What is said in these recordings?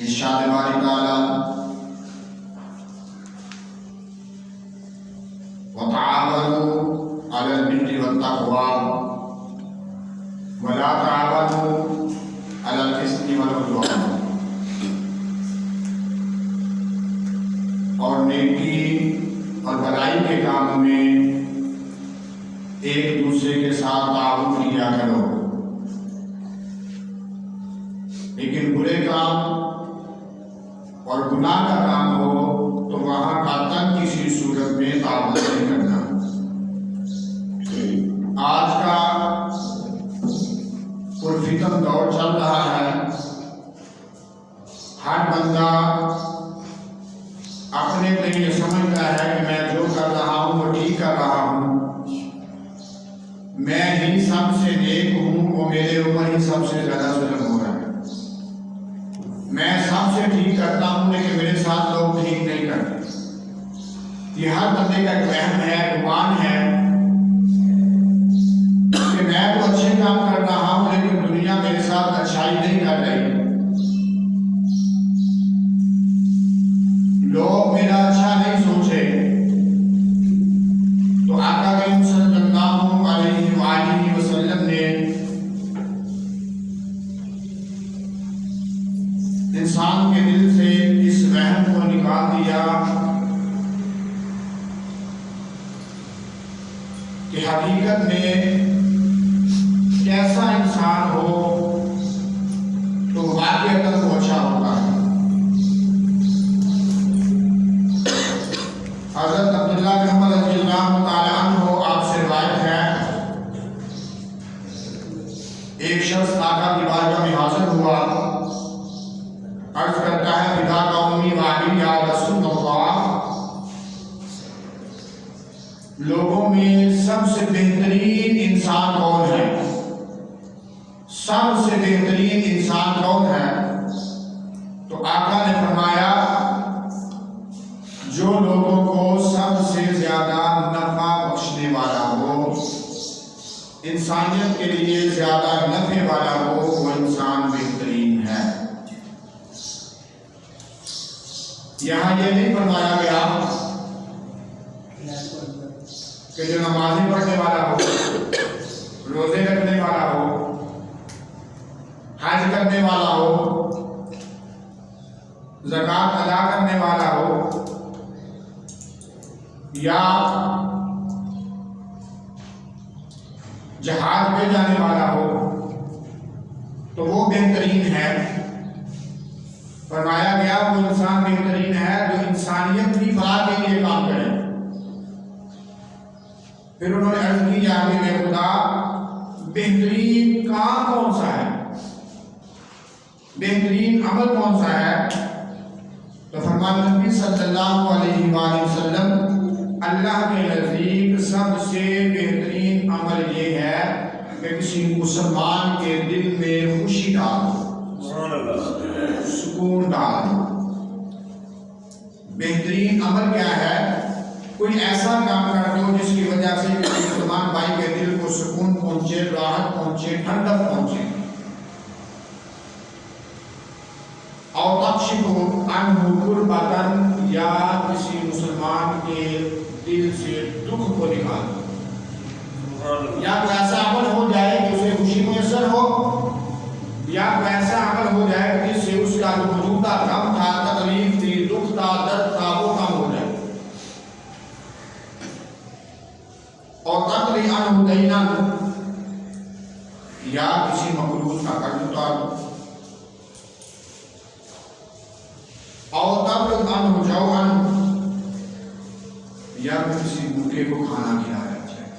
ارشاد باری تعالی وتعاونوا على البر والتقوى ولا تعاونوا على الاثم والعدوان، اور نیکی اور بھلائی کے کاموں میں ایک دوسرے کے ساتھ تعاون کیا کرو، لیکن برے کام اور گناہ کا کام ہو تو وہاں قطعاً کسی صورت میں تعاون نہیں کرنا۔ آج کا پرفتن دور چل رہا ہے، ہر بندہ اپنے کو یہ سمجھتا ہے کہ میں جو کر رہا ہوں وہ ٹھیک کر رہا ہوں، میں ہی سب سے نیک ہوں، وہ میرے اوپر ہی سب سے زیادہ ظلم ہو رہا ہے، میں سب سے ٹھیک کرتا ہوں لیکن میرے ساتھ لوگ ٹھیک نہیں کرتے۔ یہ ہر بندے کا ایک وہم ہے، گمان ہے کہ میں تو اچھے کام کر رہا ہوں لیکن دنیا میرے ساتھ اچھائی نہیں کر رہی، لوگ میرا اچھا نہیں سوچے۔ تو آقا کریم صلی اللہ علیہ وآلہ وسلم نے انسان کے دل سے اس وہم کو نکال دیا کہ حقیقت میں کیسا انسان ہو تو واقعتاً وہ اچھا ہوتا ہے۔ حضرت عبداللہ بن عمر رضی اللہ تعالیٰ عنہ آپ سے روایت ہے، ایک شخص آقا کی بارگاہ میں حاضر ہوا، عرض کرتا ہے فدا کا امی وابی یا رسول اللہ، لوگوں میں سب سے بہترین انسان کون ہے؟ سب سے بہترین انسان کون ہے؟ تو آقا نے فرمایا جو لوگوں کو سب سے زیادہ نفع بخشنے والا ہو، انسانیت کے لیے زیادہ نفع والا ہو، وہ انسان بہترین ہے۔ یہاں یہ نہیں فرمایا گیا کہ جو نمازیں پڑھنے والا ہو، روزے رکھنے والا ہو، حج کرنے والا ہو، زکوٰۃ ادا کرنے والا ہو، یا جہاد پہ جانے والا ہو تو وہ بہترین ہے۔ فرمایا گیا وہ انسان بہترین ہے جو انسانیت بھی جانب خدا بہترین کام کون سا ہے، بہترین عمل کون سا ہے؟ تو فرمایا نبی صلی اللہ علیہ وآلہ وسلم اللہ کے نزدیک سب سے بہترین عمل یہ ہے کہ کسی مسلمان کے دل میں خوشی ڈال دو، سکون ڈال دو۔ بہترین عمل کیا ہے؟ کوئی ایسا کام کر دو جس کی وجہ سے کسی مسلمان بھائی کے دل کو سکون پہنچے، راحت پہنچے، ٹھنڈک پہنچے۔ اور تکشف عنہ کربۃ، یا کسی مسلمان کے دل سے دکھ کو نکال دو، یا کوئی ایسا عمل ہو جائے کہ اسے خوشی میسر ہو، یا کوئی ایسا عمل ہو جائے جس سے اس کا جو موجودہ غم تھا، تکلیف تھی، دکھ تھا، درد تھا، وہ کم ہو جائے۔ اور تقضی عنہ دینا، یا کسی مقروض کا قرض اتار دو۔ اور تقضی عنہ جوعا، یا کسی بھوکے کو کھانا کھلایا جائے۔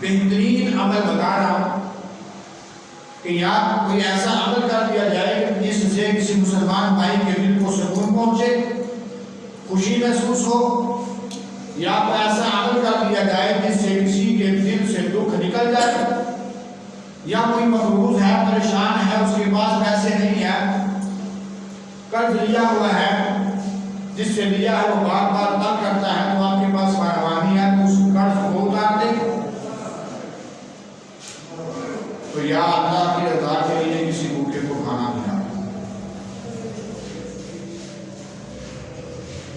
بہترین عمل بتا رہا ہوں کہ یا کوئی ایسا عمل کر دیا جائے جس سے کسی مسلمان بھائی کے دل کو سکون پہنچے، خوشی محسوس ہو، یا کوئی ایسا عمل کر دیا جائے جس سے کسی کے دل سے دکھ نکل جائے، یا کوئی مقروض ہے، پریشان ہے، اس کے پاس پیسے نہیں ہے، قرض لیا ہوا ہے، جس سے لیا ہے وہ بار بار تنگ کرتا ہے، تو آپ کے پاس فراوانی ہے تو اس قرض کو اتار دے۔ تو یا اللہ کی رضا کے لیے کسی بھوکے کو کھانا کھلا۔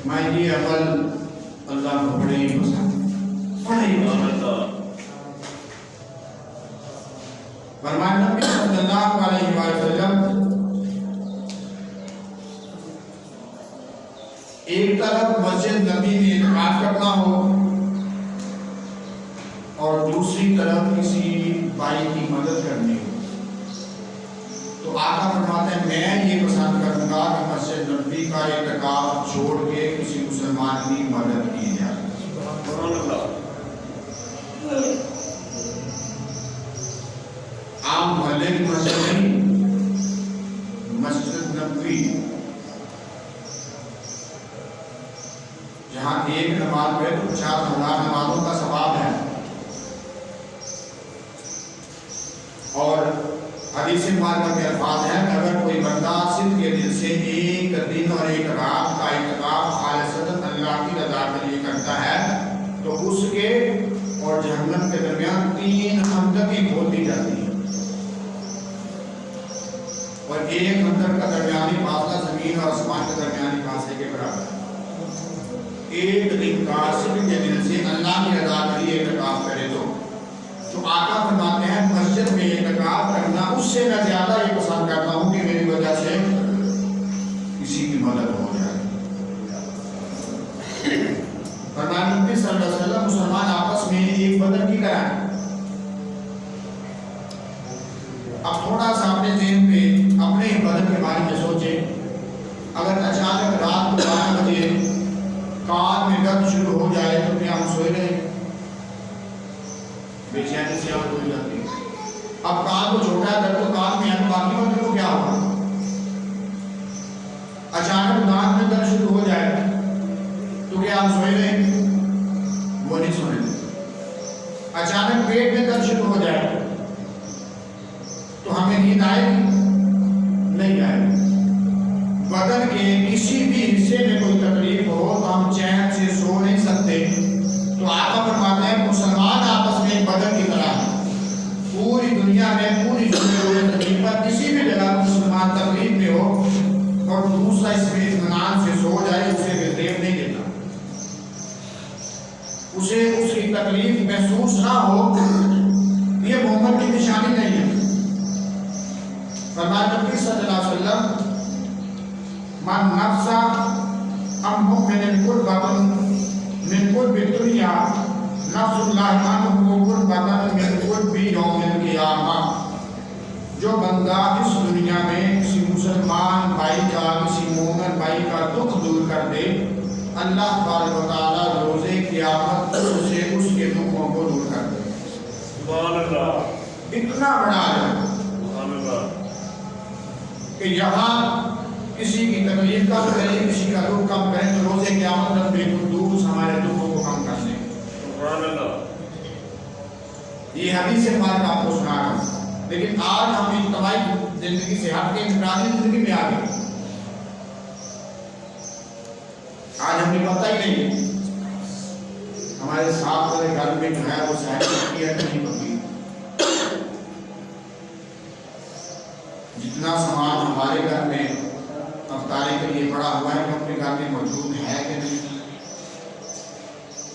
میں یہ عمل اللہ کو بڑے ہی پسند، بڑے ہی پسند۔ فرمایا نبی صلی اللہ علیہ وسلم ایک طرف مسجد نبی میں اعتکاف کرنا ہو اور دوسری طرف کسی بھائی کی مدد کرنی ہو، تو آقا فرماتے ہیں میں یہ پسند کروں گا کہ مسجد نبی کا اعتکاف چھوڑ کے کسی مسلمان کی مدد کی جائے۔ عام محلے کی مسجد نہیں، مسجد نبوی جہاں ایک نماز پڑھے تو 50,000 نمازوں کا ثواب ہے۔ اور حدیث مبارکہ کے الفاظ ہیں کہ اگر کوئی بندہ صرف کے دل سے ایک دن اور ایک رات کا اعتکاف خالصتاً اللہ کی رضا کے لیے کرتا ہے تو اس کے اور جہنم کے درمیان 3 خندقیں کھول دی جاتی ہیں، اور ایک خندق کا درمیانی فاصلہ زمین اور آسمان کے درمیانی فاصلے کے برابر ہے۔ ایک دن کا صرف کے دل سے اللہ کی رضا کے لیے اعتکاف کرے تو آقا فرماتے ہیں مسجد میں اعتکاف کرنا اس سے میں زیادہ یہ پسند کرتا ہوں کہ میری وجہ سے کسی کی مدد ہو جائے۔ فرمایا نبی صلی اللہ علیہ وسلم مسلمان آپس میں ایک بدن کی طرح ہے۔ اب تھوڑا سا اپنے ذہن پہ اپنے ہی بدن کے بارے میں سوچیں، اگر اچانک رات کو 12 بجے کان میں درد شروع ہو جائے تو کیا ہم سوئے رہے؟ بے چینی سے ہو جاتی ہے۔ اب کان کو چھوٹا ہے درد تو کان میں ہے، باقی بدن کو کیا ہوگا؟ اچانک ناک میں درد شروع ہو جائے تو کیا ہم سوئے رہے؟ وہ نہیں سوئے۔ اچانک پیٹ میں درد شروع ہو جائے تو ہمیں نیند آئے گی؟ نہیں آئے گی۔ بدن کے کسی بھی حصے میں کوئی تکلیف ہو تو ہم چین سے سو نہیں سکتے۔ تو آقا فرماتے ہیں مسلمان آپس میں ایک بدن کی طرح ہے، پوری دنیا میں پوری زمین پر کسی بھی جگہ مسلمان تکلیف میں ہو اور دوسرا اس میں اطمینان سے سو جائے اسے تکلیف نہیں دیتا، اسے اس کی تکلیف محسوس نہ ہو، یہ مومن کی نشانی نہیں ہے۔ فرمایا نبی صلی اللہ علیہ وسلم من نفسا ام مؤمن قربۃ من قرب الدنیا نفس اللہ عنہ قربۃ من قرب یوم القیامہ، جو بندہ اس دنیا میں کسی مسلمان بھائی کا، کسی مومن بھائی کا دکھ دور کر دے، اللہ تبارک و تعالیٰ روزے قیامت سے اس کے دکھوں کو دور کر دے. سبحان اللہ. اتنا بڑا ہے سبحان اللہ. کہ یہاں کسی کی تکلیف کم کریں، کسی کا دکھ کم کریں تو روزے قیامت رب القدوس ہمارے دکھوں کو کم کر دیں. سبحان اللہ. یہ حدیث پاک آپ کو سنا رہا ہوں، لیکن آج ہم اجتماعی زندگی سے ہٹ کے انفرادی زندگی میں آ گئے. آج ہمیں پتہ ہی نہیں ہمارے ساتھ والے گھر میں جو ہے وہ صحت پکی ہے نہیں پکی. جتنا سامان ہمارے گھر میں افطاری کے لیے پڑا ہوا ہے وہ اپنے گھر میں موجود ہے کہ نہیں.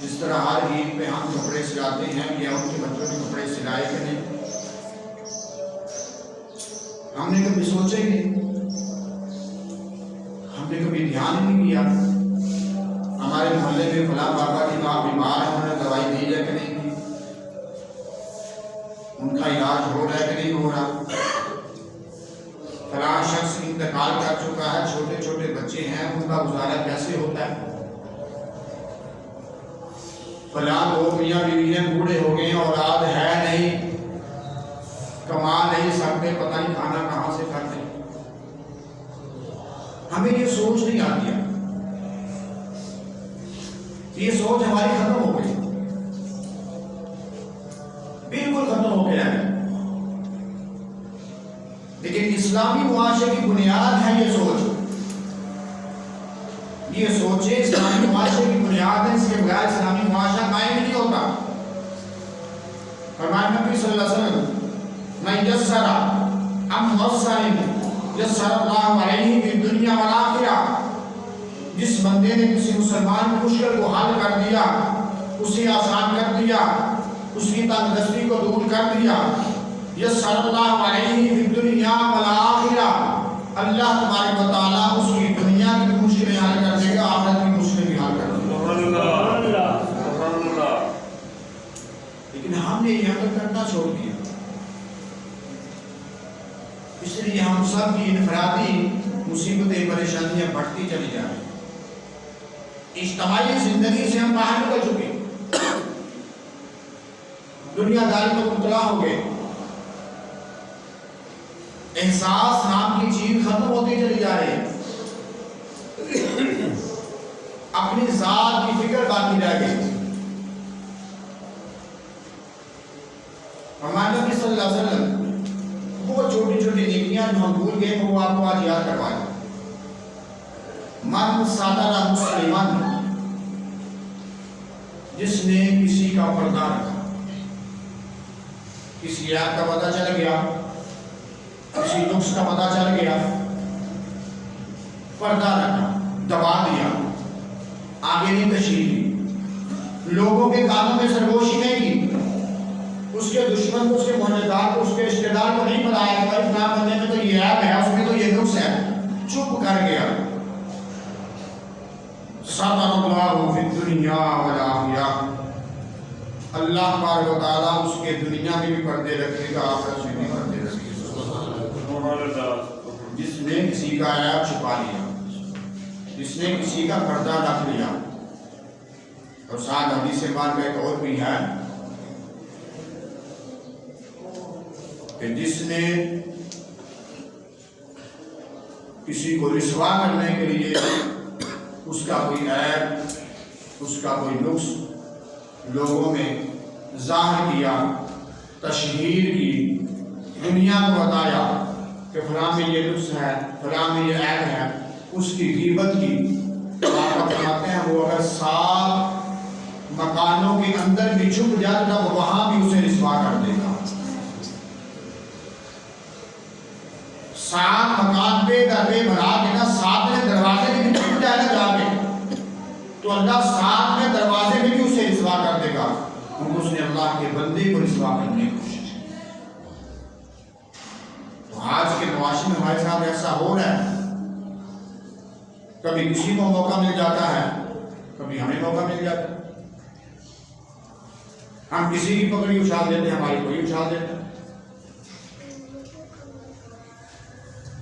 جس طرح ہر عید پہ ہم کپڑے سلاتے ہیں یا ان کے بچوں کے کپڑے سلائے کہ نہیں. ہم نے کبھی سوچے نہیں، ہم نے کبھی دھیان نہیں کیا ہمارے محلے میں فلاں بابا جی کا بیمار ہے، انہوں نے دوائی دی ہے کہ نہیں دی، ان کا علاج ہو رہا ہے کہ نہیں ہو رہا. فلاں شخص انتقال کر چکا ہے، چھوٹے چھوٹے بچے ہیں، ان کا گزارا کیسے ہوتا ہے. فلاں لوگ میاں بیوی ہیں، بوڑھے ہو گئے ہیں، اولاد ہے نہیں، کما نہیں سکتے، پتہ نہیں کھانا کہاں سے کھاتے. ہمیں یہ سوچ نہیں آتی ہے، یہ سوچ ہماری ختم ہو گئی، بالکل ختم ہو گیا ہے. لیکن اسلامی معاشرے کی بنیاد ہے یہ سوچ. یہ سوچے اسلامی معاشرے کی بنیاد ہے، اس کے بغیر اسلامی معاشرہ قائم نہیں ہوتا. فرمایا نبی صلی اللہ علیہ وسلم من یسر ام مؤثر یسر اللہ علیہ فی الدنیا والآخرہ. جس بندے نے کسی مسلمان کی مشکل کو حل کر دیا، اسے آسان کر دیا، اس کی تنگ دستی کو دور کر دیا، یسر اللہ علیہ فی الدنیا والآخرہ، اللہ تبارک و تعالیٰ اس کی دنیا کی مشکلیں حل کر دے گا، آخرت کی مشکلیں بھی حل کر دے گا. سبحان اللہ. لیکن ہم نے یہ عمل کرنا چھوڑ دیا، اس لیے ہم سب کی انفرادی مصیبتیں پریشانیاں بڑھتی چلی جا رہی ہیں. اجتماعی زندگی سے ہم باہر نکل چکے، دنیا داری میں مبتلا ہو گئے، احساس نام کی چیز ختم ہوتی چلی جا رہی ہے، اپنی ذات کی فکر باقی رہ گئی. ہمارے نبی صلی اللہ علیہ وسلم بہت چھوٹی چھوٹی نیکیاں جو ہم بھول گئے وہ آپ کو آج یاد کروائیں. من ساتر مسلمان، جس نے کسی کا پردہ رکھا، کسی عیب کا پتہ چل گیا، کسی نقص کا پتہ چل گیا، پردہ رکھا، دبا دیا، آگے نہیں تشریح دی، لوگوں کے کانوں میں سرگوشی نہیں کی، اس کے دشمن کو، اس کے محنتدار کو، اس کے رشتہ دار کو نہیں بتایا کہ بھائی فلاں بندے میں تو یہ عیب ہے، اس میں تو یہ نقص ہے، چپ کر گیا. ساتر اللہ فی الدنیا والآخرہ، اللہ تبارک و تعالیٰ اس کے دنیا میں بھی پردے رکھے گا، آخرت میں بھی پردے رکھے گا. جس نے کسی کا عیب چھپا لیا، جس نے کسی کا پردہ رکھ لیا. اور ساتھ حدیث پاک میں ایک اور بھی ہے کہ جس نے کسی کو رسوا کرنے کے لیے اس کا کوئی عیب، اس کا کوئی نقص لوگوں میں ظاہر کیا، تشہیر کی، دنیا کو بتایا کہ فلاں میں یہ نقص ہے، فلاں میں یہ عیب ہے، اس کی غیبت کی، تو آپ فرماتے ہیں وہ اگر 7 مکانوں کے اندر بھی چھپ جائے تو وہاں بھی اسے رسوا کر دے گا. 7 مکان پہ دروے بنا کے نا 7ویں دروازے میں بھی چھپ جائے گا جا کے تو اللہ 7ویں دروازے میں بھی اسے رسوا کر دے گا، کیونکہ اس نے اللہ کے بندے کو رسوا کرنے کی کوشش کی. تو آج کے معاشرے میں ہمارے ساتھ ایسا ہو رہا ہے، کبھی کسی کو موقع مل جاتا ہے، کبھی ہمیں موقع مل جاتا ہے، ہم کسی کی پکڑی اچھال دیتے ہیں، ہماری کوئی اچھال دیتا ہے.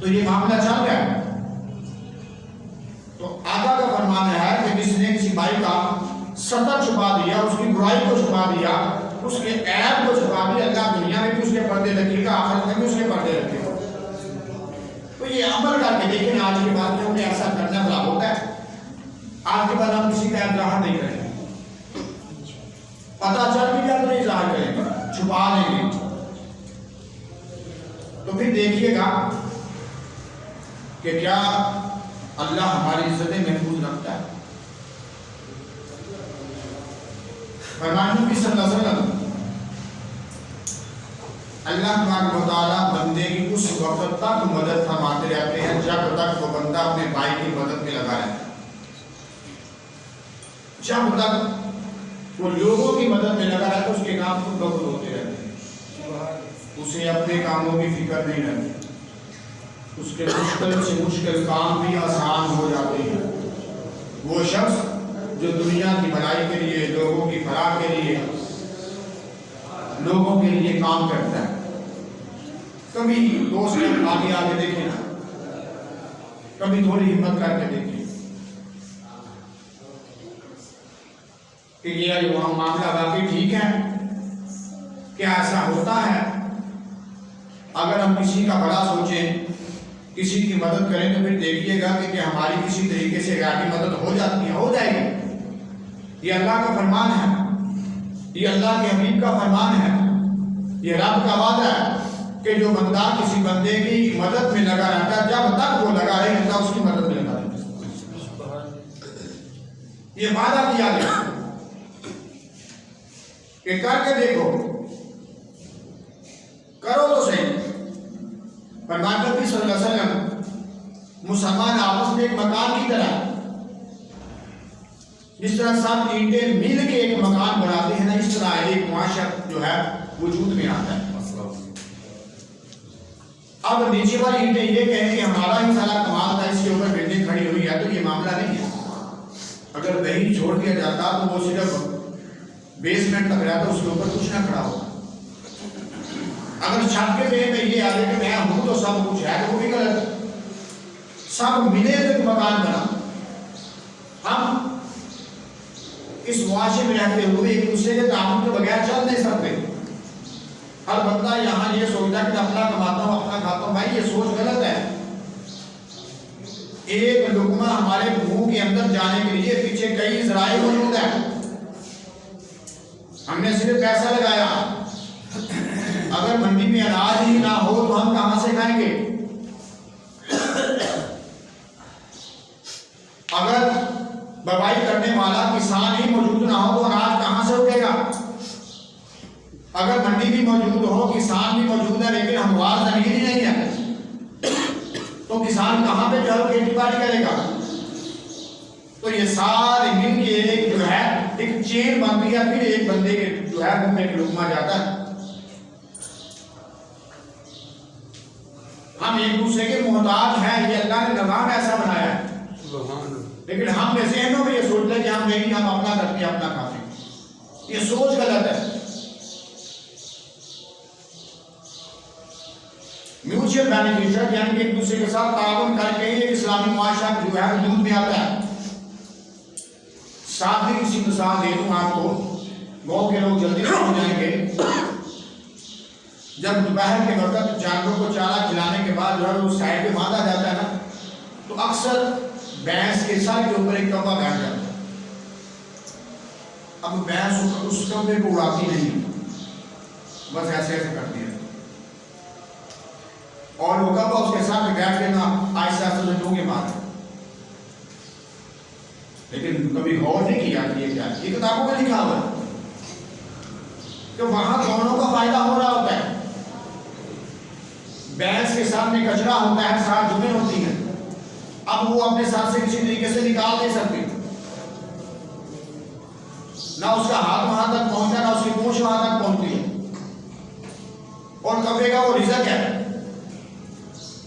تو یہ معاملہ چل رہا ہے. تو آقا کا فرمان ہے کہ جس نے اچھائی کا سطر چھپا دیا، اس کی برائی کو چھپا دیا، اس کے عیب کو چھپا دیا، اللہ دنیا میں بھی اس کے پردے رکھے گا، آخرت میں بھی اس کے پردے رکھے گا۔ تو یہ عمل کر کے دیکھیں آج کے بعد میں ہمیں ایسا کرنا بڑا ہوتا ہے، آج کے بعد ہم کسی کا عیب ظاہر نہیں کریں گے، پتہ چل بھی جائے تو نہیں ظاہر کریں گے، چھپا لیں گے۔ تو پھر دیکھیے گا کہ کیا اللہ ہماری عزتیں محفوظ رکھتا ہے۔ فرمان نبی صلی اللہ علیہ وسلم اللہ تبارک و تعالیٰ بندے کی اس وقت تک مدد فرماتے رہتے ہیں جب تک وہ بندہ اپنے بھائی کی مدد میں لگا رہتا ہے۔ جب تک وہ لوگوں کی مدد میں لگا رہتا ہے اس کے کام خود بخود ہوتے رہتے ہیں، اسے اپنے کاموں کی فکر نہیں رہتی، اس کے مشکل سے مشکل کام بھی آسان ہو جاتے ہیں۔ وہ شخص جو دنیا کی بھلائی کے لیے، لوگوں کی فلاح کے لیے، لوگوں کے لیے کام کرتا ہے، کبھی دوست آگے آگے دیکھیں نا، کبھی تھوڑی ہمت کر کے دیکھیں کہ یہ معاملہ واقعی ٹھیک ہے، کیا ایسا ہوتا ہے؟ اگر ہم کسی کا بڑا سوچیں، کسی کی مدد کریں تو پھر دیکھیے گا کہ ہماری کسی طریقے سے غیر کی مدد ہو جاتی ہے، ہو جائے گی۔ یہ اللہ کا فرمان ہے، یہ اللہ کے حبیب کا فرمان ہے، یہ رب کا وعدہ ہے کہ جو بندہ کسی بندے کی مدد میں لگا رہتا ہے جب تک وہ لگا رہے اللہ اس کی مدد میں لگا رہتا ہے۔ یہ وعدہ کیا گیا کہ کر کے دیکھو، کرو تو صحیح۔ فرمان نبی صلی اللہ علیہ وسلم مسلمان آپس میں ایک مکان کی طرح، جس طرح سب اینٹیں مل کے ایک مکان بناتے ہیں نا، اس طرح ایک معاشرہ جو ہے وجود میں آتا ہے۔ اب نیچے والی اینٹیں یہ کہیں کہ ہمارا ہی سارا کمال تھا، اس کے اوپر بلڈنگ کھڑی ہوئی ہے، تو یہ معاملہ نہیں ہے۔ اگر وہیں چھوڑ دیا جاتا تو وہ صرف بیسمنٹ تک رہتا، اس کے اوپر کچھ نہ کھڑا ہوتا۔ اگر چھت کے پہ میں یہ آ جائے کہ میں ہوں تو سب کچھ ہے، تو وہ بھی غلط ہے۔ سب ملے تو ایک مکان بنا۔ ہم اس معاشرے میں رہتے ہوئے ایک دوسرے کے تعاون کے بغیر چل نہیں سکتے۔ ہر بندہ یہاں یہ سوچتا ہے کہ اپنا کماتا ہوں اپنا کھاتا ہوں، بھائی یہ سوچ غلط ہے۔ ایک لقمہ ہمارے منہ کے اندر جانے کے لیے پیچھے کئی ذرائع موجود ہیں۔ ہم نے صرف پیسہ لگایا، اگر منڈی میں اناج ہی نہ ہو تو ہم کہاں سے کھائیں گے؟ اگر بوائی کرنے والا کسان ہی موجود نہ ہو تو اناج کہاں سے اگے گا؟ اگر منڈی بھی موجود ہو، کسان بھی موجود ہے لیکن ہموار زمین ہی نہیں ہے، تو کسان کہاں پہ جو ہے کھیتی باڑی کرے گا؟ تو یہ سارے مل کے ایک جو ہے ایک چین بنتی ہے، پھر ایک بندے کے جو ہے منہ میں ایک لقمہ جاتا ہے۔ ہم ایک دوسرے کے محتاج ہیں، یہ اللہ نے نظام ایسا بنایا ہے، لیکن ہم نے ذہنوں میں یہ سوچتے ہیں کہ ہم نہیں، ہم اپنا کرتے ہیں اپنا کھاتے ہیں۔ یہ سوچ غلط ہے۔ میوچل بینیفیشن یعنی کہ ایک دوسرے کے ساتھ تعاون کر کے ایک اسلامی معاشرہ جو ہے وجود میں آتا ہے۔ ساتھ ہی کسی مثال دے دوں آپ کو، گاؤں کے لوگ جلدی سمجھ جائیں گے۔ جب دوپہر کے وقت جانوروں کو چارہ کھلانے کے بعد جو ہے وہ سائڈ پہ باندھا جاتا ہے نا، تو اکثر بھینس کے سر کے اوپر ایک کمبا بیٹھ جاتا ہے۔ اب بھینس اس کمبے کو اڑاتی نہیں، بس ایسے ایسے کرتی ہے، اور وہ کمبا اس کے ساتھ بیٹھ کے نا آہستہ آہستہ سے ڈونگے مارے، لیکن کبھی غور نہیں کیا کہ یہ کیا ہے۔ یہ کتابوں میں لکھا ہوا ہے کہ وہاں دونوں کا فائدہ ہو رہا ہوتا ہے۔ بھینس کے ساتھ میں کچرا ہوتا ہے، ساتھ جمیں ہوتی ہیں، اب وہ اپنے ساتھ سے کسی طریقے سے نکال نہیں سکتی، نہ اس کا ہاتھ وہاں تک پہنچتا، نہ اس کی پونچھ وہاں تک پہنچتی ہے، اور کبے کا وہ رزق ہے،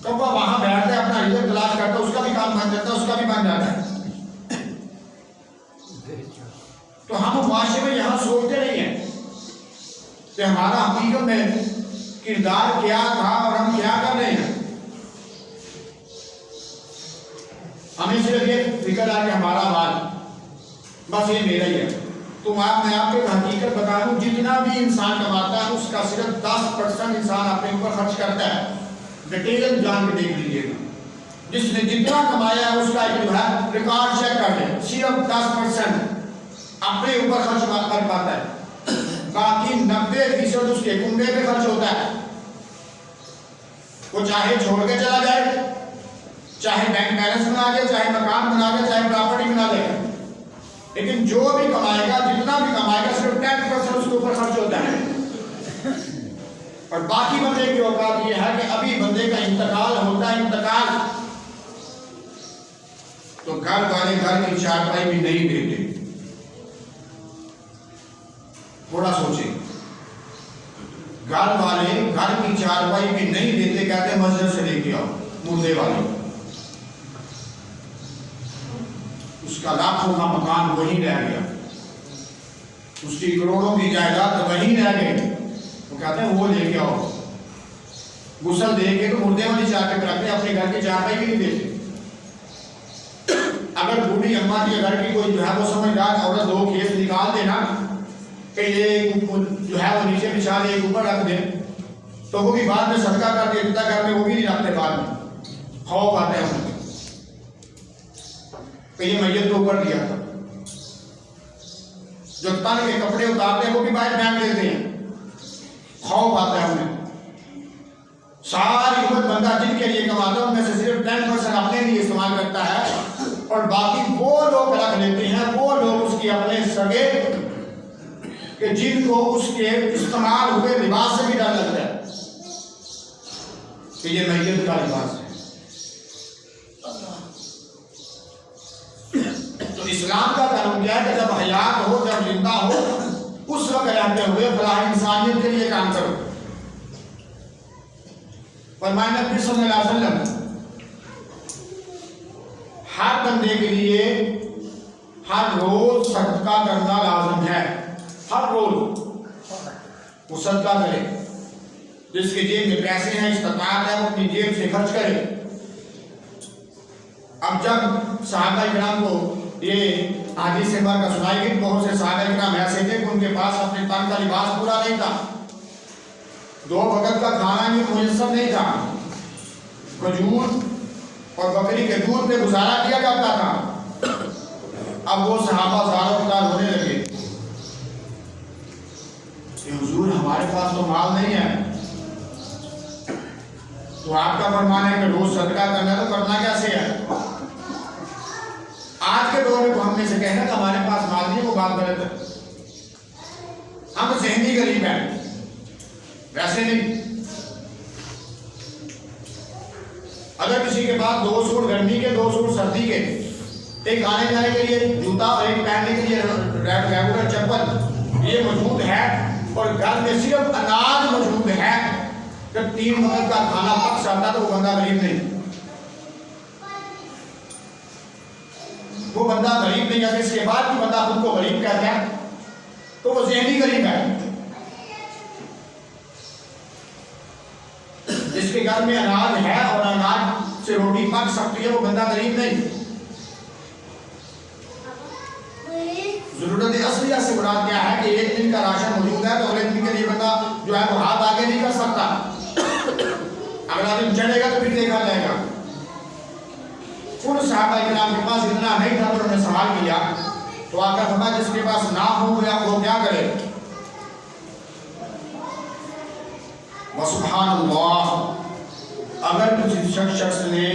کبا وہاں بیٹھتا ہے اپنا رزق تلاش کرتا ہے، اس کا بھی کام بن جاتا ہے، اس کا بھی بن جاتا ہے۔ تو ہم معاشرے میں یہاں سوچتے نہیں ہیں کہ ہمارا حقیقت میں کردار کیا تھا اور ہم کیا کر رہے ہیں۔ ہمیں صرف یہ فکر ہے کہ ہمارا مال، بس یہ میرا ہی ہے. تو میں آپ کو ایک حقیقت بتا دوں، جتنا بھی انسان کماتا ہے اس کا صرف 10% انسان اپنے اوپر خرچ کرتا ہے. ڈیٹیل جان کے دیکھ لیجیے گا، جس نے جتنا کمایا ہے اس کا جو ہے ریکارڈ چیک کر لیں، صرف 10% اپنے اوپر خرچ کر پاتا ہے، باقی 90% اس کے کنبے پہ خرچ ہوتا ہے. وہ چاہے چھوڑ کے چلا جائے، چاہے بینک بیلنس بنا لے، چاہے مکان بنا لے، چاہے پراپرٹی بنا لے، لیکن جو بھی کمائے گا، جتنا بھی کمائے گا، صرف 10% اس کے اوپر خرچ ہوتا ہے. اور باقی بندے کی اوقات یہ ہے کہ ابھی بندے کا انتقال ہوتا ہے، انتقال تو گھر والے گھر کی چارپائی بھی نہیں دیتے. تھوڑا سوچیں، گھر والے گھر کی چارپائی بھی نہیں دیتے، کہتے مسجد سے لے کے آؤ مردے والے. اس کا لاکھوں کا مکان وہیں رہ گیا، اس کی کروڑوں کی جائیداد وہیں رہ گئی. وہ کہتے ہیں وہ لے کے آؤ. غسل دے کے تو مردے والی چارپائی پہ رکھتے، اپنے گھر کی چارپائی بھی نہیں دیتے. اگر بوڑھی اماں کے گھر کی کوئی جو ہے وہ سمجھدار عورت دو کھیس نکال دے نا کہ یہ جو ہے وہ نیچے بچھا دے، ایک اوپر رکھ دے، تو وہ بھی بعد میں صدقہ کر کے دیتا، گھر میں وہ بھی نہیں رکھتے. بعد میں خوف آتے ہیں کہ یہ میت کے اوپر دیا تھا. جو تن کے کپڑے اتارتے ہیں وہ بھی باہر پھینک دیتے ہیں، خوف آتا ہے ہمیں. ساری عمر بندہ جن کے لیے کماتا ہے ان میں سے صرف 10% اپنے لیے استعمال کرتا ہے، اور باقی وہ لوگ رکھ لیتے ہیں، وہ لوگ اس کے اپنے سگے کہ جن کو اس کے استعمال ہوئے لباس سے بھی ڈر لگتا ہے کہ یہ میت کا لباس ہے. تو اسلام کا قانون کیا ہے کہ جب حیات ہو، جب زندہ ہو، اس وقت رہتے ہوئے فلاح انسانیت کے لیے کام کرو. فرمایا نبی صلی اللہ علیہ وسلم ہر بندے کے لیے ہر روز صدقہ کرنا لازم ہے. ہر روز وہ صدقہ کرے. جس کے جیب میں پیسے ہیں، استطاعت ہے، وہ اپنی جیب سے خرچ کرے. اب جب صحابہ کرام کو یہ حدیث مبارکہ سنائی گئی، بہت سے صحابہ کرام ایسے تھے کہ ان کے پاس اپنے تن کا لباس پورا نہیں تھا، 2 وقت کا کھانا بھی میسر نہیں تھا، کھجور اور بکری کے دودھ پہ گزارا کیا جاتا تھا. اب وہ صحابہ زاروں بدار ہونے لگے کہ حضور ہمارے پاس تو مال نہیں ہے، تو آپ کا فرمان ہے کہ روز صدقہ کرنا، تو کرنا کیسے ہے؟ آج کے دور میں ہم میں سے کہنا کہ ہمارے پاس مال نہیں، وہ بات غلط ہے. ہم ذہنی غریب ہیں، ویسے نہیں. اگر کسی کے پاس 2 سوٹ گرمی کے، 2 سوٹ سردی کے، ایک آنے جانے کے لیے جوتا اور ایک پہننے کے لیے ریگولر چپل یہ موجود ہے، اور گھر میں صرف اناج موجود ہے، جب 3 وقت کا کھانا پک جاتا تو وہ بندہ غریب نہیں. وہ بندہ غریب نہیں. اگر اس کے بعد بھی بندہ خود کو غریب کہتا ہے تو وہ ذہنی غریب ہے. جس کے گھر میں اناج ہے اور اناج سے روٹی پک سکتی ہے وہ بندہ غریب نہیں. ضرورت اصلیہ سے مراد کیا ہے کہ ایک دن کا راشن موجود ہے تو اگلے دن کے لیے بندہ جو ہے وہ ہاتھ آگے نہیں کر سکتا. اگلا دن چڑھے گا تو پھر دیکھا جائے گا. ان صحابہ کرام کے پاس اتنا نہیں تھا تو انہوں نے سوال کیا تو آقا فرمایا جس کے پاس نہ ہو یا وہ کیا کرے؟ وسبحان اللہ، اگر کسی شخص نے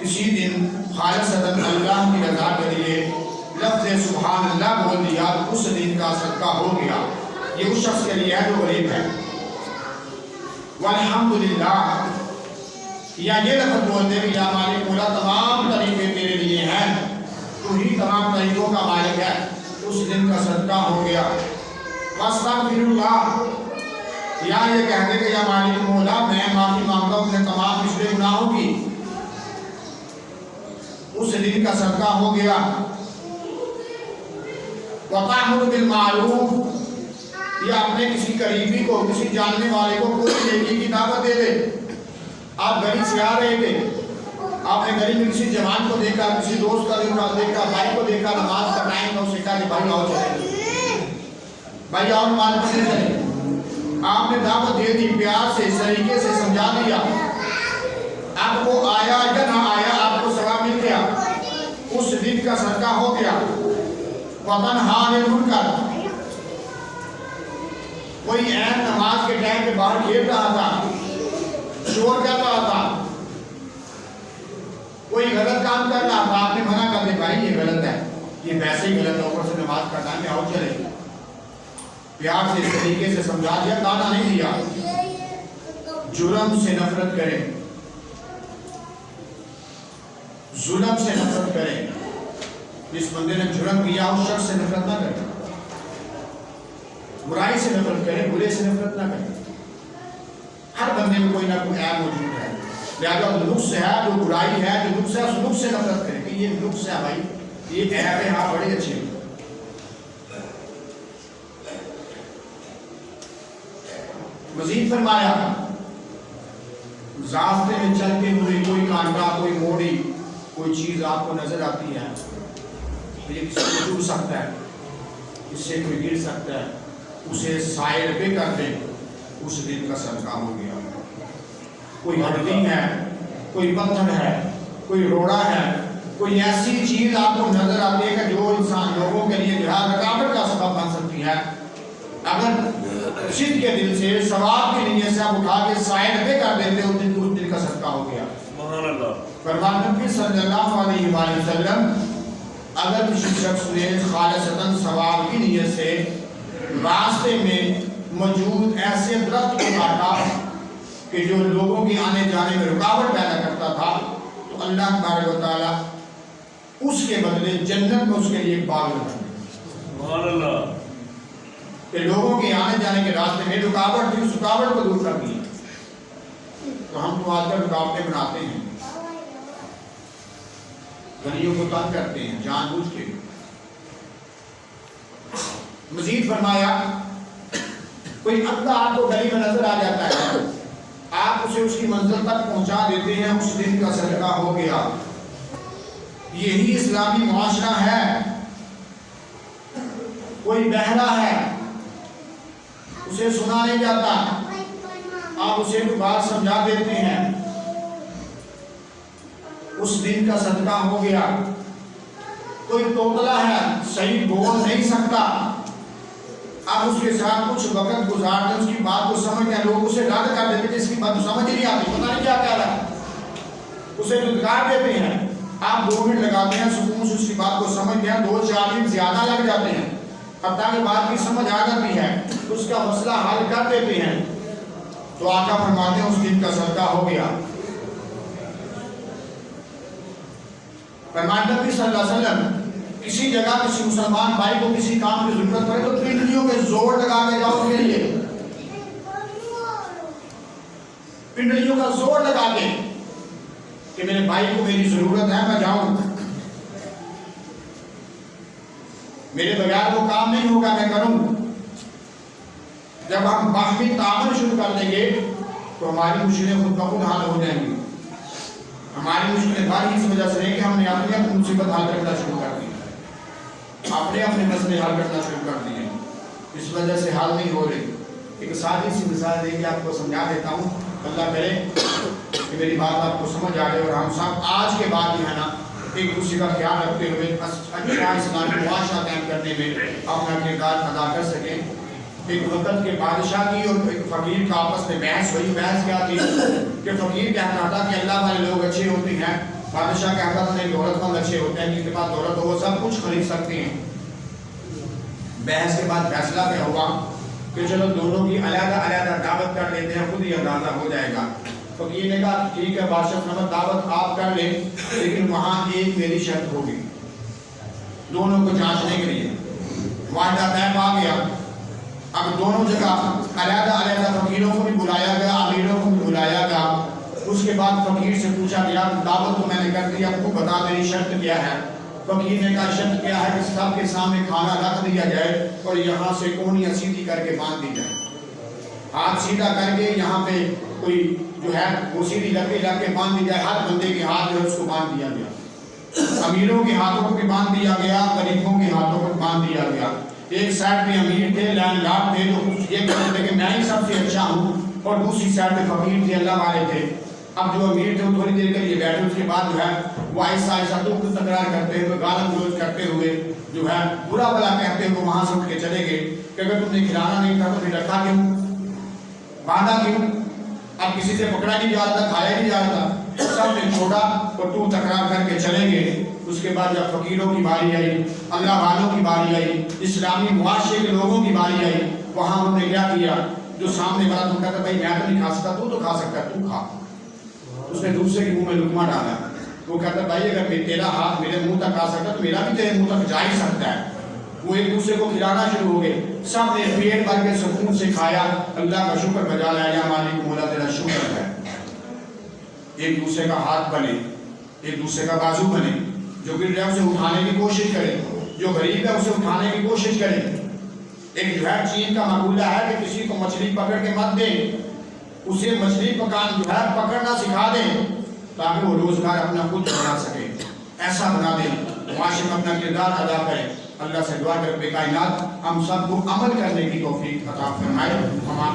کسی دن خالصتاً اللہ کی رضا کے لیے لفظ سبحان اللہ بول دیا تو اس دن کا صدقہ ہو گیا. یہ اس شخص کے لیے ہے جو غریب ہے. والحمدللہ، یا یہ لفظ بولتے بھی یا مالک مولا تمام طریقے تیرے لیے ہیں، تو ہی تمام طریقوں کا مالک ہے، اس دن کا صدقہ ہو گیا. واستغفر اللہ، یا یہ کہہ دے کہ یا مالک مولا میں معافی مانگتا ہوں اپنے تمام پچھلے گناہوں کی، اس دن کا صدقہ ہو گیا. وَتَأْمُرُ بِالْمَعْرُوفِ، یا اپنے کسی قریبی کو، کسی جاننے والے کو کوئی نیکی کی دعوت دے دے. آپ گلی سے آ رہے تھے، آپ نے گلی میں کسی جوان کو دیکھا، کسی دوست کا دیکھا، بھائی کو دیکھا نماز کا ٹائم کا، اسے کہا کہ بھائی آؤ چلے، بھائی آؤ نماز پڑھنے چلے۔ آپ نے دعوت دے دی، پیار سے اس طریقے سے سمجھا دیا، اب وہ آیا یا نہ آیا آپ کو ثواب مل گیا، اس دن کا صدقہ ہو گیا۔ وَتَنْهَىٰ عَنِ الْمُنکَرِ، کوئی عین نماز کے ٹائم پہ باہر کھیل رہا تھا، شور کر رہا تھا، کوئی غلط کام کر رہا تھا، آپ نے منع کر دیا بھائی یہ غلط ہے، یہ ویسے ہی غلط ہے، اوپر سے نماز کا ٹائم ہے آؤ چلے، پیار سے اس طریقے سے سمجھا دیا، تانا نہیں دیا۔ جرم سے نفرت کریں، ظلم سے نفرت کریں، جس بندے نے جرم کیا اس شخص سے نفرت نہ کریں، برائی سے نفرت کریں، برے سے نفرت نہ کریں۔ ہر بندے میں کوئی نہ کوئی عیب موجود ہے، لہذا جو نقص ہے، جو برائی ہے، جو نقص ہے، اس نقص سے نفرت کریں کہ یہ نقص ہے بھائی، یہ عیب ہے، ہاں بڑے اچھے ہیں۔ مزید فرمایا راستے میں چلتے ہوئے کوئی کانٹا، کوئی موڑی، کوئی چیز آپ کو نظر آتی ہے، یہ کسی کو چھو سکتا ہے، اس سے کوئی گر سکتا ہے، اسے سائر پہ کر دیں، اس دن کا صدقہ ہو گیا۔ کوئی ہڈی ہے، کوئی پتھر ہے، کوئی روڑا ہے، کوئی ایسی چیز آپ کو نظر آتی ہے کہ جو انسان لوگوں کے لیے جہاد رکاوٹ کا سبب بن سکتی ہے، اگر شد کے دل سے ثواب کی نیت سے آپ اٹھا کے سائر پہ کر دیتے ہو، اس دن کا صدقہ ہو گیا۔ سبحان اللہ۔ فرماتے نبی صلی اللہ علیہ وآلہ وسلم اگر کسی شخص نے خالصتاً ثواب کی نیت سے راستے میں موجود ایسے درخت کو کاٹا کہ جو لوگوں کی آنے جانے میں رکاوٹ پیدا کرتا تھا، تو اللہ تبارک و تعالیٰ اس کے بدلے جنت میں اس کے لیے ایک باغ لگا دے، سبحان اللہ۔ کہ لوگوں کے آنے جانے کے راستے میں رکاوٹ تھی، اس رکاوٹ کو دور کر دیا۔ تو ہم تو آج کل رکاوٹیں بناتے ہیں، گلیوں کو تنگ کرتے ہیں جان بوجھ کے۔ مزید فرمایا کوئی اندھا آپ کو گلی میں نظر آ جاتا ہے، آپ اسے اس کی منزل تک پہنچا دیتے ہیں، اس دن کا صدقہ ہو گیا۔ یہی اسلامی معاشرہ ہے۔ کوئی بہرا ہے، اسے سنا نہیں جاتا، آپ اسے کوئی بات سمجھا دیتے ہیں، اس دن کا صدقہ ہو گیا۔ کوئی توتلا ہے، صحیح بول نہیں سکتا، آپ اس کے ساتھ کچھ وقت گزارتے ہیں، اس کی بات کو سمجھتے ہیں، لوگ اسے رد کر دیتے ہیں، اس کی بات کو سمجھ نہیں آتی، پتہ نہیں کیا کہہ رہا ہے، اسے دھتکار دیتے ہیں، آپ 2 منٹ لگاتے ہیں، سکون سے اس کی بات کو سمجھتے ہیں، 2-4 منٹ زیادہ لگ جاتے ہیں، حتیٰ کہ بات کی سمجھ آ جاتی ہے، اس کا مسئلہ حل کر دیتے ہیں، تو آقا فرماتے ہیں اس دن کا صدقہ ہو گیا۔ فرماتے نبی صلی اللہ علیہ وسلم کسی جگہ کسی مسلمان بھائی کو کسی کام کی ضرورت پڑے تو پنڈلیوں کے زور لگا کے جاؤ اس کے لیے، پنڈلیوں کا زور لگا کے کہ میرے بھائی کو میری ضرورت ہے، میں جاؤں، میرے بغیر وہ کام نہیں ہوگا، میں کروں۔ جب ہم باہمی تعاون شروع کر دیں گے تو ہماری مشکلیں خود بخود حل ہو جائیں گی۔ ہماری مشکلیں بار اس وجہ سے نہیں کہ ہم نے اپنی مصیبت حل کرنا شروع کر دی، اپنے مسئلے حل کرنا شروع کر دیے، اس وجہ سے حل نہیں ہو رہے۔ ایک سادی سی مثال دے کے آپ کو سمجھا دیتا ہوں، اللہ کرے کہ میری بات آپ کو سمجھ آ جائے اور ہم سب آج کے بعد جو ہے نا ایک دوسرے کا خیال رکھتے ہوئے اچھا اسلامی معاشرہ قائم کرنے میں اپنا کردار ادا کر سکیں۔ ایک وقت کے بادشاہ کی اور ایک فقیر کا آپس میں بحث ہوئی۔ بحث کیا تھی کہ فقیر کہتا تھا کہ اللہ والے لوگ اچھے ہوتے ہیں، بادشاہ کہتا تھا نہیں دولت مند اچھے ہوتے ہیں، جن کے پاس دولت ہو وہ سب کچھ خرید سکتے ہیں۔ بحث کے بعد فیصلہ کیا ہوا کہ چلو دونوں کی علیحدہ علیحدہ دعوت کر لیتے ہیں، خود ہی اندازہ ہو جائے گا۔ فقیر نے کہا ٹھیک ہے بادشاہ صاحب دعوت آپ کر لیں، لیکن وہاں ایک میری شرط ہوگی، دونوں کو جانچنے کے لیے معاہدہ طے آ گیا۔ اب دونوں جگہ علیحدہ علیحدہ فقیروں کو بھی بلایا گیا، امیروں کو بھی بلایا گیا۔ اس کے بعد فقیر سے پوچھا گیا دعوت تو میں نے کر دی، اب تو بتا میری شرط کیا ہے۔ فقیر نے کہا شرط کیا ہے کہ سب کے سامنے کھانا رکھ دیا جائے اور یہاں سے کونیاں سیدھی کر کے باندھ دی جائے۔ ہاتھ سیدھا کر کے یہاں پہ کوئی جو ہے وہ سیدھی لکڑی رکھ کے باندھ دی جائے. ہر بندے کے ہاتھ جو ہے اس کو باندھ دیا گیا. امیروں کے ہاتھوں کو بھی باندھ دیا گیا, غریبوں کے ہاتھوں کو باندھ دیا گیا. ایک سائڈ پہ امیر تھے, لینڈ لارڈ تھے, تو یہ کہتے تھے کہ میں ہی سب سے اچھا ہوں, اور دوسری سائڈ پہ فقیر تھے, اللہ والے تھے. اب جو امیر تھے وہ تھوڑی دیر کے لیے بیٹھے, اس کے بعد جو ہے وہ آہستہ آہستہ دکھ تکرار کرتے ہوئے, گالا گلوچ کرتے ہوئے, جو ہے برا بلا کہتے ہوئے وہاں سے اٹھ کے چلے گئے کہ اگر تم نے کھلانا نہیں تھا تو پھر رکھا کیوں, باندھا کیوں؟ اب کسی سے پکڑا نہیں جا رہا, کھایا نہیں جا رہا, سب نے چھوڑا اور تو تکرار کر کے چلے گئے. اس کے بعد جب فقیروں کی باری آئی, اللہ والوں کی باری آئی, اسلامی معاشرے کے لوگوں کی باری آئی, وہاں انہوں نے کیا کیا؟ جو سامنے والا تو کہتا بھائی میں تو نہیں کھا سکتا, تو کھا سکتا ہے, تو کھا. اس نے دوسرے کے منہ میں لقمہ ڈالا. وہ کہتا بھائی اگر تیرا ہاتھ میرے منہ تک آ سکتا تو میرا بھی تیرے منہ تک جا ہی سکتا ہے. وہ ایک دوسرے کو کھلانا شروع ہو گئے, سب نے پیٹ بھر کے سکون سے کھایا, اللہ کا شکر بجا لایا, یا مالک مولا تیرا شکر ہے. ایک دوسرے کا ہاتھ بنے, ایک دوسرے کا بازو بنے, جو گر رہا ہے اسے اٹھانے کی کوشش کرے, جو غریب ہے اسے اٹھانے کی کوشش کرے. ایک جو ہے چین کا مقولہ ہے کہ کسی کو مچھلی پکڑ کے مت دیں, اسے مچھلی پکان جو ہے پکڑنا سکھا دیں تاکہ وہ روزگار اپنا خود بنا سکے. ایسا بنا دیں, معاشرے میں اپنا کردار ادا کرے. اللہ سے دعا کر رب کائنات ہم سب کو عمل کرنے کی توفیق عطا فرمائے. ہم آپ